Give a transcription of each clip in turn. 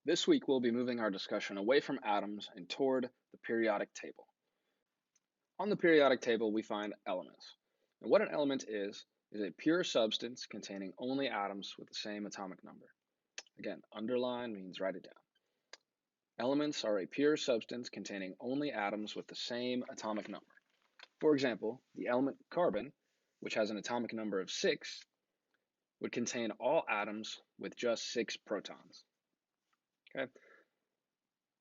This week, we'll be moving our discussion away from atoms and toward the periodic table. On the periodic table, we find elements. And what an element is a pure substance containing only atoms with the same atomic number. Again, underline means write it down. Elements are a pure substance containing only atoms with the same atomic number. For example, the element carbon, which has an atomic number of 6, would contain all atoms with just 6 protons. Okay?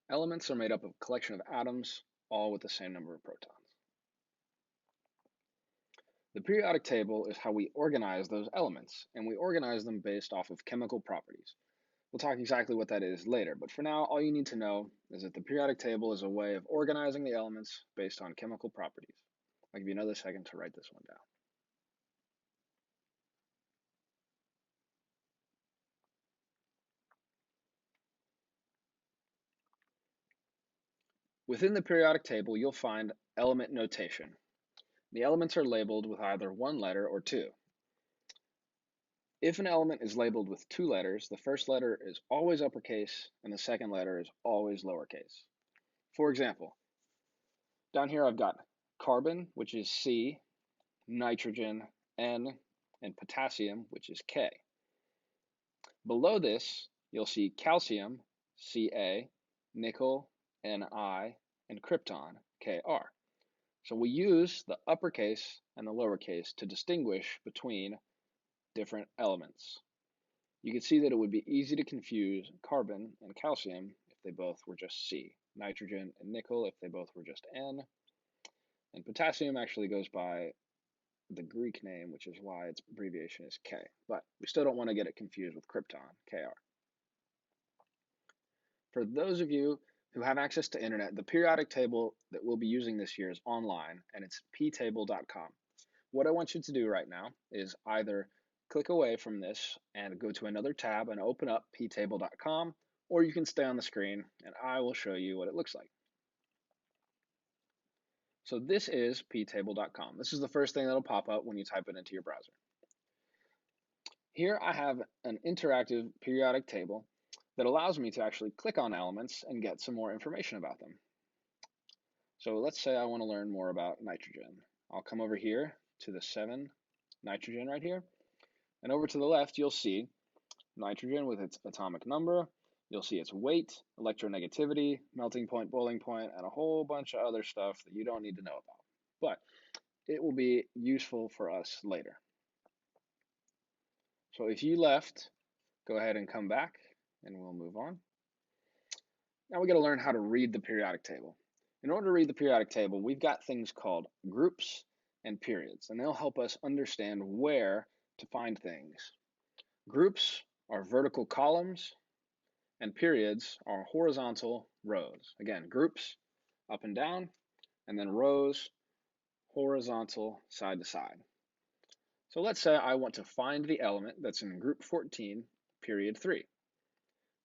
Elements are made up of a collection of atoms, all with the same number of protons. The periodic table is how we organize those elements, and we organize them based off of chemical properties. We'll talk exactly what that is later, but for now, all you need to know is that the periodic table is a way of organizing the elements based on chemical properties. I'll give you another second to write this one down. Within the periodic table, you'll find element notation. The elements are labeled with either one letter or two. If an element is labeled with 2 letters, the first letter is always uppercase and the second letter is always lowercase. For example, down here I've got carbon, which is C, nitrogen, N, and potassium, which is K. Below this, you'll see calcium, Ca, nickel, Ni, and krypton, Kr. So we use the uppercase and the lowercase to distinguish between different elements. You can see that it would be easy to confuse carbon and calcium if they both were just C, nitrogen and nickel if they both were just N, and potassium actually goes by the Greek name, which is why its abbreviation is K, but we still don't want to get it confused with krypton, Kr. For those of you who have access to internet, the periodic table that we'll be using this year is online, and it's ptable.com. What I want you to do right now is either click away from this and go to another tab and open up ptable.com, or you can stay on the screen and I will show you what it looks like. So this is ptable.com. This is the first thing that'll pop up when you type it into your browser. Here I have an interactive periodic table that allows me to actually click on elements and get some more information about them. So let's say I want to learn more about nitrogen. I'll come over here to the 7 nitrogen right here, and over to the left you'll see nitrogen with its atomic number. You'll see its weight, electronegativity, melting point, boiling point, and a whole bunch of other stuff that you don't need to know about. But it will be useful for us later. So if you left, go ahead and come back and we'll move on. Now we got to learn how to read the periodic table. In order to read the periodic table, we've got things called groups and periods, and they'll help us understand where to find things. Groups are vertical columns, and periods are horizontal rows. Again, groups up and down, and then rows horizontal side to side. So let's say I want to find the element that's in group 14, period 3.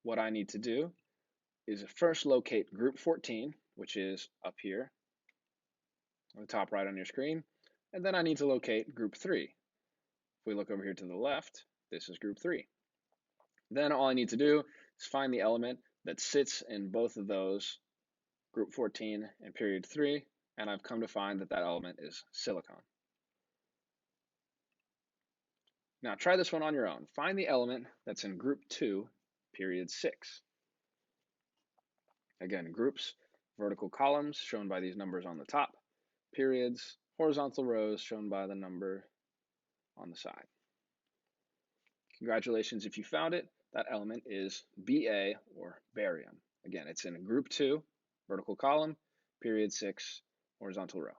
What I need to do is first locate group 14, which is up here on the top right on your screen, and then I need to locate group 3. If we look over here to the left, this is group 3. Then all I need to do is find the element that sits in both of those, group 14 and period 3, and I've come to find that that element is silicon. Now try this one on your own. Find the element that's in group 2, period 6. Again, groups, vertical columns shown by these numbers on the top, periods, horizontal rows shown by the number on the side. Congratulations if you found it. That element is Ba, or barium. Again, it's in group 2, vertical column, period 6, horizontal row.